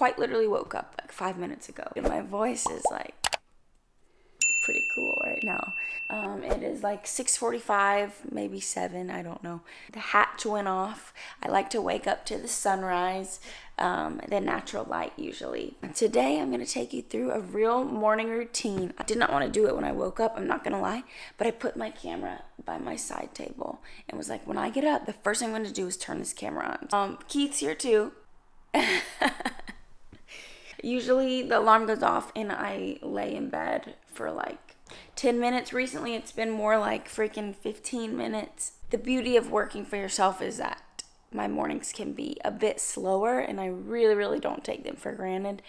quite literally woke up like 5 minutes ago. And my voice is like pretty cool right now. It is like 6:45, maybe 7, I don't know. The hatch went off. I like to wake up to the sunrise, the natural light usually. Today I'm going to take you through a real morning routine. I did not want to do it when I woke up, I'm not going to lie, but I put my camera by my side table and was like, when I get up, the first thing I'm going to do is turn this camera on. Keith's here too. Usually the alarm goes off and I lay in bed for like 10 minutes. Recently it's been more like freaking 15 minutes. The beauty of working for yourself is that my mornings can be a bit slower and I really don't take them for granted.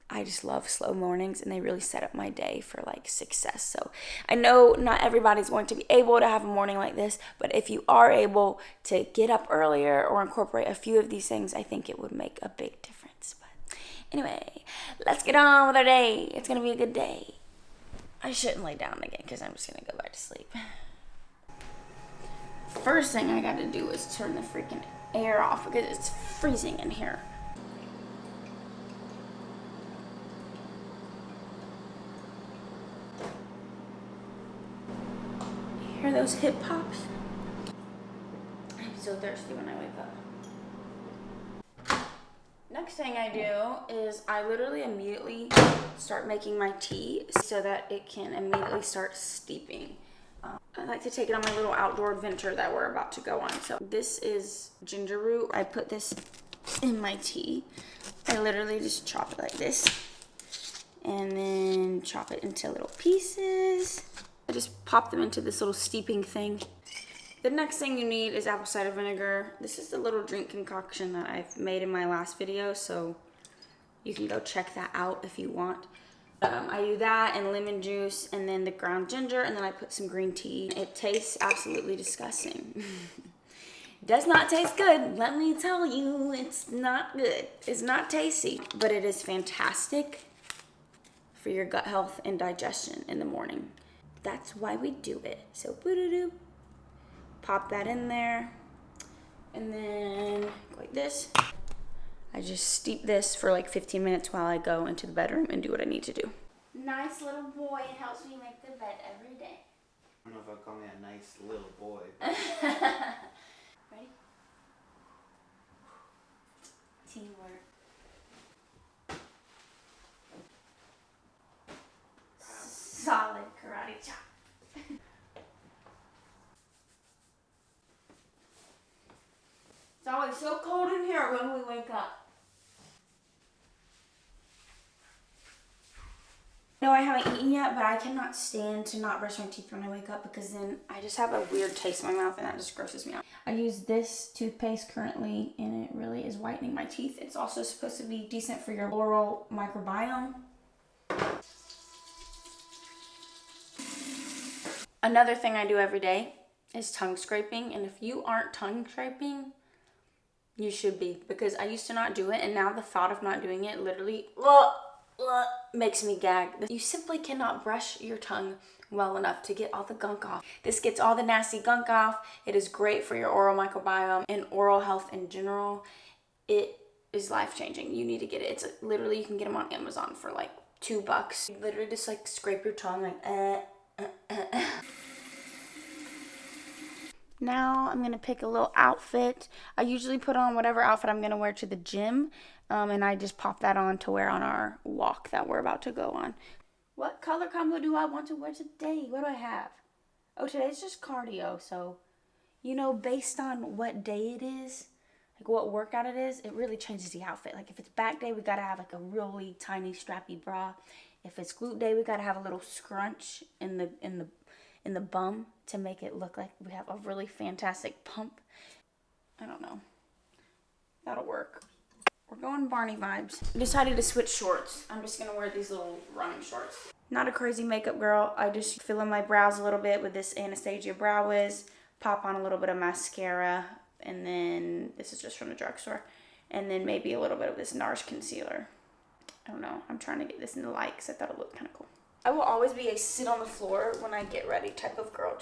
I just love slow mornings and they really set up my day for like success. So I know not everybody's going to be able to have a morning like this, but if you are able to get up earlier or incorporate a few of these things, I think it would make a big difference. But anyway, let's get on with our day. It's going to be a good day. I shouldn't lay down again because I'm just going to go back to sleep. First thing I got to do is turn the freaking air off because it's freezing in here. Hear those hip pops? I'm so thirsty when I wake up. Next thing I do is I literally immediately start making my tea so that it can immediately start steeping. I like to take it on my little outdoor adventure that we're about to go on. So this is ginger root. I put this in my tea. I literally just chop it like this and then chop it into little pieces. I just pop them into this little steeping thing. The next thing you need is apple cider vinegar. This is the little drink concoction that I've made in my last video, so you can go check that out if you want. I do that and lemon juice and then the ground ginger, and then I put some green tea. It tastes absolutely disgusting. Does not taste good. Let me tell you, it's not good. It's not tasty, but it is fantastic for your gut health and digestion in the morning. That's why we do it. So boo-doo-doo. Pop that in there. And then like this. I just steep this for like 15 minutes while I go into the bedroom and do what I need to do. Nice little boy. It helps me make the bed every day. I don't know if I'd call me a nice little boy. Ready? Teamwork. Solid karate chop. It's always so cold in here when we wake up. No, I haven't eaten yet, but I cannot stand to not brush my teeth when I wake up because then I just have a weird taste in my mouth and that just grosses me out. I use this toothpaste currently and it really is whitening my teeth. It's also supposed to be decent for your oral microbiome. Another thing I do every day is tongue scraping, and if you aren't tongue scraping, you should be, because I used to not do it and now the thought of not doing it literally makes me gag. You simply cannot brush your tongue well enough to get all the gunk off. This gets all the nasty gunk off. It is great for your oral microbiome and oral health in general. It is life-changing. You need to get it. It's literally, you can get them on Amazon for like $2. You literally just like scrape your tongue like Now I'm gonna pick a little outfit. I usually put on whatever outfit I'm gonna wear to the gym, and I just pop that on to wear on our walk that we're about to go on. What color combo do I want to wear today? What do I have? Oh, today's just cardio, so you know, based on what day it is, like what workout it is, it really changes the outfit. Like if it's back day, we gotta have like a really tiny strappy bra. If it's glute day, we gotta have a little scrunch in the bum to make it look like we have a really fantastic pump. I don't know. That'll work. We're going Barney vibes. I decided to switch shorts. I'm just gonna wear these little running shorts. Not a crazy makeup girl. I just fill in my brows a little bit with this Anastasia Brow Wiz. Pop on a little bit of mascara. And then, this is just from the drugstore. And then maybe a little bit of this NARS concealer. I don't know. I'm trying to get this in the light because I thought it looked kind of cool. I will always be a sit on the floor when I get ready type of girl.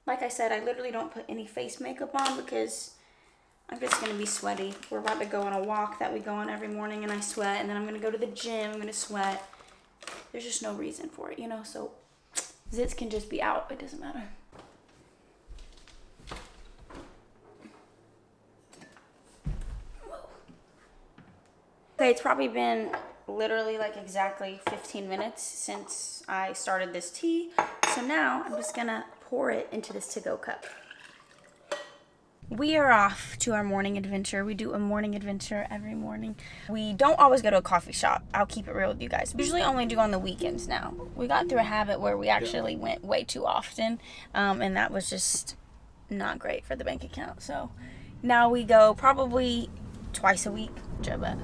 Like I said, I literally don't put any face makeup on because I'm just gonna be sweaty. We're about to go on a walk that we go on every morning and I sweat, and then I'm gonna go to the gym, I'm gonna sweat. There's just no reason for it, you know, so zits can just be out, it doesn't matter. Okay, it's probably been literally like exactly 15 minutes since I started this tea. So now I'm just gonna pour it into this to-go cup. We are off to our morning adventure. We do a morning adventure every morning. We don't always go to a coffee shop. I'll keep it real with you guys. We usually only do on the weekends now. We got through a habit where we actually went way too often. And that was just not great for the bank account. So now we go probably twice a week. Joe bet.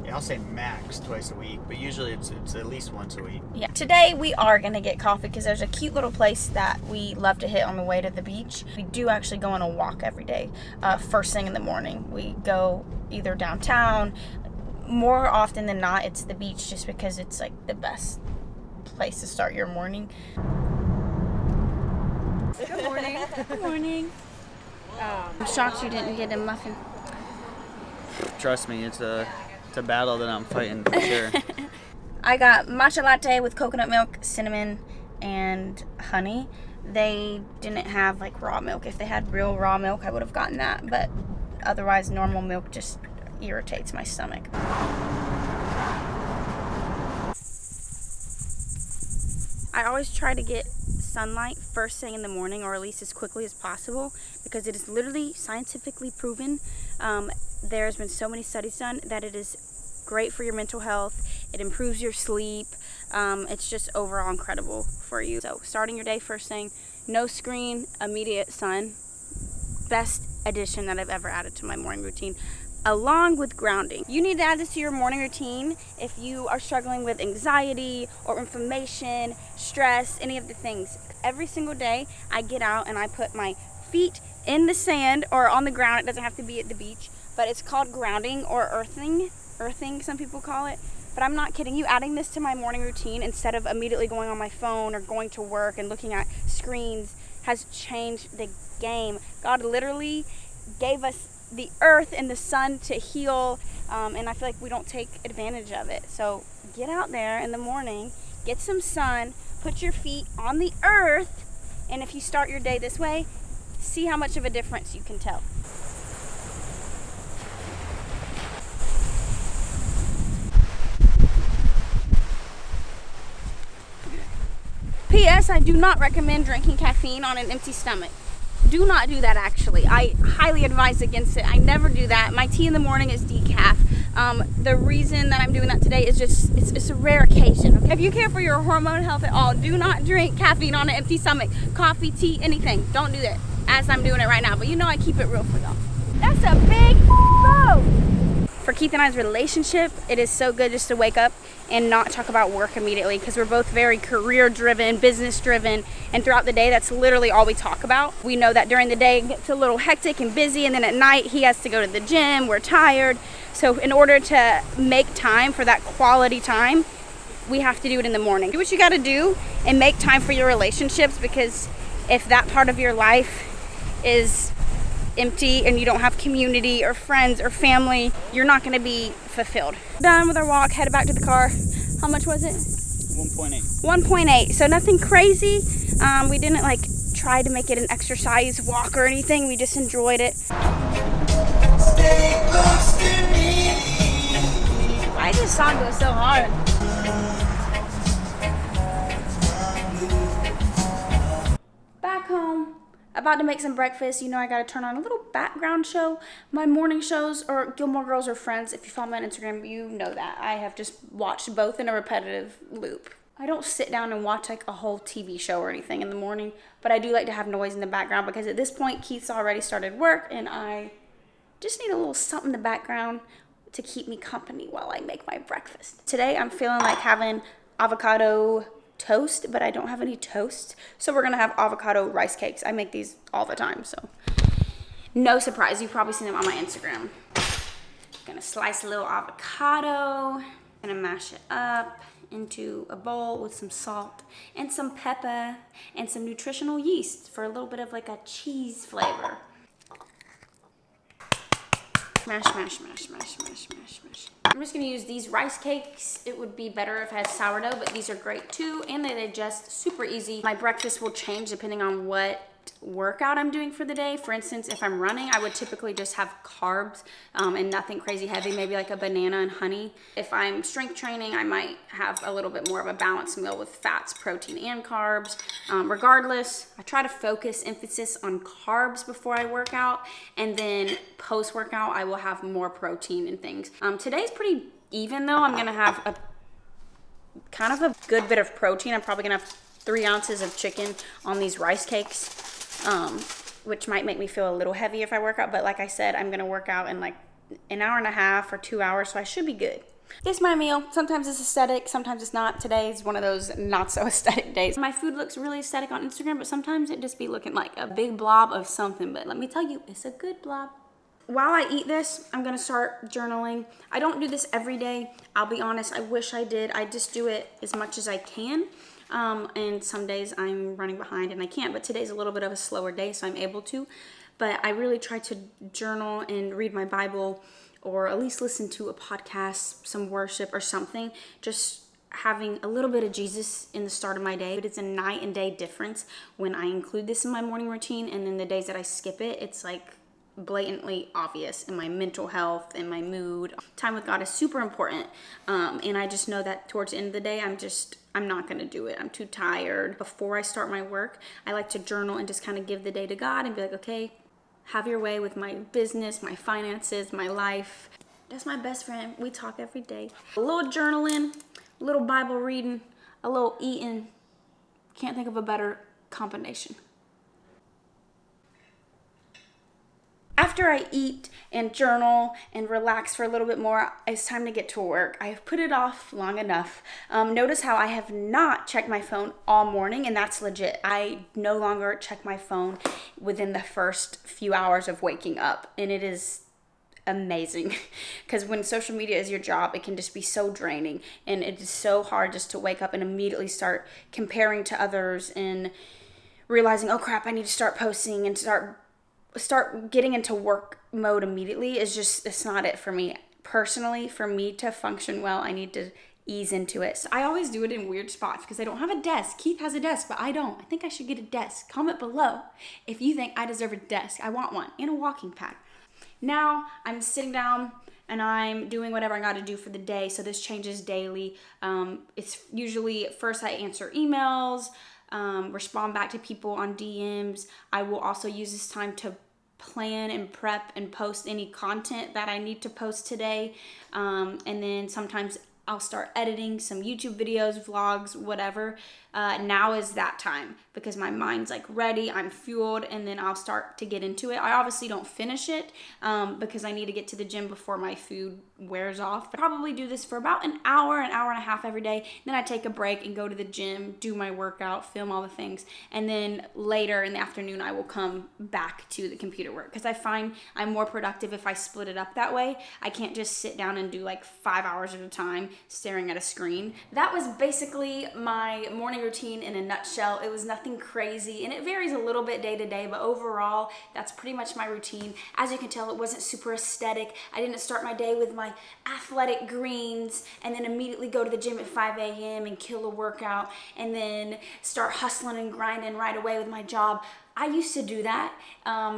Yeah, I'll say max twice a week, but usually it's at least once a week. Yeah, today we are going to get coffee because there's a cute little place that we love to hit on the way to the beach. We do actually go on a walk every day, first thing in the morning. We go either downtown. More often than not, it's the beach just because it's like the best place to start your morning. Good morning. Good morning. I'm shocked you didn't get a muffin. Trust me, it's a battle that I'm fighting for sure. I got matcha latte with coconut milk, cinnamon, and honey. They didn't have like raw milk. If they had real raw milk, I would have gotten that, but otherwise normal milk just irritates my stomach. I always try to get sunlight first thing in the morning, or at least as quickly as possible, because it is literally scientifically proven. There's been so many studies done that it is great for your mental health. It improves your sleep. It's just overall incredible for you. So starting your day first thing, no screen, immediate sun. Best addition that I've ever added to my morning routine, along with grounding. You need to add this to your morning routine if you are struggling with anxiety or inflammation, stress, any of the things. Every single day I get out and I put my feet in the sand or on the ground. It doesn't have to be at the beach, but it's called grounding or earthing, some people call it. But I'm not kidding you, adding this to my morning routine instead of immediately going on my phone or going to work and looking at screens has changed the game. God literally gave us the earth and the sun to heal, and I feel like we don't take advantage of it. So get out there in the morning, get some sun, put your feet on the earth, and if you start your day this way, see how much of a difference you can tell. P.S. I do not recommend drinking caffeine on an empty stomach. Do not do that, actually. I highly advise against it. I never do that. My tea in the morning is decaf. The reason that I'm doing that today is just, it's a rare occasion. Okay? If you care for your hormone health at all, do not drink caffeine on an empty stomach. Coffee, tea, anything. Don't do that, as I'm doing it right now. But you know I keep it real for y'all. That's a big boat! For Keith and I's relationship, it is so good just to wake up and not talk about work immediately, because we're both very career-driven, business-driven, and throughout the day, that's literally all we talk about. We know that during the day it gets a little hectic and busy, and then at night he has to go to the gym, we're tired. So in order to make time for that quality time, we have to do it in the morning. Do what you gotta do and make time for your relationships, because if that part of your life is empty and you don't have community or friends or family, you're not going to be fulfilled. Done with our walk, headed back to the car. How much was it? 1.8. 1.8. So nothing crazy. We didn't like try to make it an exercise walk or anything. We just enjoyed it. Stay close to me. Why does this song go so hard? Back home. About to make some breakfast. You know I gotta turn on a little background show. My morning shows, or Gilmore Girls or Friends, if you follow me on Instagram, you know that. I have just watched both in a repetitive loop. I don't sit down and watch like a whole TV show or anything in the morning, but I do like to have noise in the background, because at this point Keith's already started work and I just need a little something in the background to keep me company while I make my breakfast. Today I'm feeling like having avocado toast, but I don't have any toast, so we're gonna have avocado rice cakes. I make these all the time, so no surprise, you've probably seen them on my Instagram. Gonna slice a little avocado, gonna mash it up into a bowl with some salt and some pepper and some nutritional yeast for a little bit of like a cheese flavor. Mash, mash, mash, mash, mash, mash, mash. I'm just gonna use these rice cakes. It would be better if I had sourdough, but these are great too, and they digest super easy. My breakfast will change depending on what workout I'm doing for the day. For instance, if I'm running, I would typically just have carbs and nothing crazy heavy, maybe like a banana and honey. If I'm strength training, I might have a little bit more of a balanced meal with fats, protein, and carbs. Regardless, I try to focus emphasis on carbs before I work out, and then post-workout, I will have more protein and things. Today's pretty even though. I'm gonna have a kind of a good bit of protein. I'm probably gonna have 3 ounces of chicken on these rice cakes, which might make me feel a little heavy if I work out, but like I said, I'm gonna work out in like an hour and a half or 2 hours, so I should be good. This is my meal. Sometimes it's aesthetic, sometimes it's not. Today's one of those not so aesthetic days. My food looks really aesthetic on Instagram, but sometimes it just be looking like a big blob of something, but let me tell you, it's a good blob. While I eat this, I'm gonna start journaling. I don't do this every day. I'll be honest, I wish I did. I just do it as much as I can. And some days I'm running behind and I can't, but today's a little bit of a slower day, so I'm able to. But I really try to journal and read my Bible, or at least listen to a podcast, some worship or something, just having a little bit of Jesus in the start of my day. But it's a night and day difference when I include this in my morning routine, and then the days that I skip it, it's like blatantly obvious in my mental health and my mood. Time with God is super important, and I just know that towards the end of the day, I'm not gonna do it. I'm too tired. Before I start my work, I like to journal and just kind of give the day to God and be like, okay, have your way with my business, my finances, my life. That's my best friend. We talk every day. A little journaling, a little Bible reading, a little eating. Can't think of a better combination. After I eat and journal and relax for a little bit more, it's time to get to work. I've put it off long enough. Notice how I have not checked my phone all morning, and that's legit. I no longer check my phone within the first few hours of waking up, and it is amazing, because when social media is your job, it can just be so draining, and it is so hard just to wake up and immediately start comparing to others and realizing, oh crap, I need to start posting and start getting into work mode immediately. It's not it for me. Personally, for me to function well, I need to ease into it. So I always do it in weird spots because I don't have a desk. Keith has a desk, but I don't. I think I should get a desk. Comment below if you think I deserve a desk. I want one and a walking pad. Now I'm sitting down and I'm doing whatever I got to do for the day. So this changes daily. It's usually first I answer emails, respond back to people on DMs. I will also use this time to plan and prep and post any content that I need to post today. And then sometimes I'll start editing some YouTube videos, vlogs, whatever. Now is that time because my mind's like ready, I'm fueled, and then I'll start to get into it. I obviously don't finish it because I need to get to the gym before my food wears off. I probably do this for about an hour and a half every day. Then I take a break and go to the gym, do my workout, film all the things. And then later in the afternoon, I will come back to the computer work because I find I'm more productive if I split it up that way. I can't just sit down and do like 5 hours at a time staring at a screen. That was basically my morning routine in a nutshell. It was nothing crazy, and it varies a little bit day to day, but overall, that's pretty much my routine. As you can tell, it wasn't super aesthetic. I didn't start my day with my athletic greens and then immediately go to the gym at 5 a.m. and kill a workout and then start hustling and grinding right away with my job. I used to do that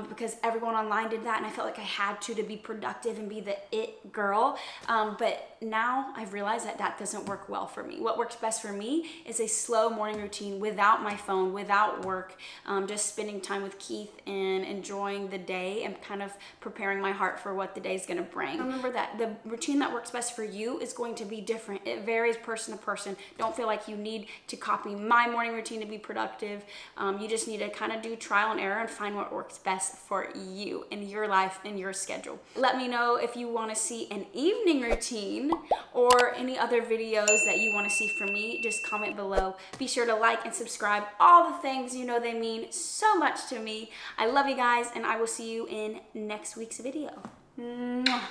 because everyone online did that, and I felt like I had to be productive and be the it girl. But now I've realized that that doesn't work well for me. What works best for me is a slow morning routine without my phone, without work, just spending time with Keith and enjoying the day and kind of preparing my heart for what the day is going to bring. Remember that the routine that works best for you is going to be different. It varies person to person. Don't feel like you need to copy my morning routine to be productive. You just need to kind of do trial and error and find what works best for you in your life and your schedule. Let me know if you want to see an evening routine or any other videos that you want to see from me. Just comment below. Be sure to like and subscribe. All the things, you know, they mean so much to me. I love you guys, and I will see you in next week's video. Mwah.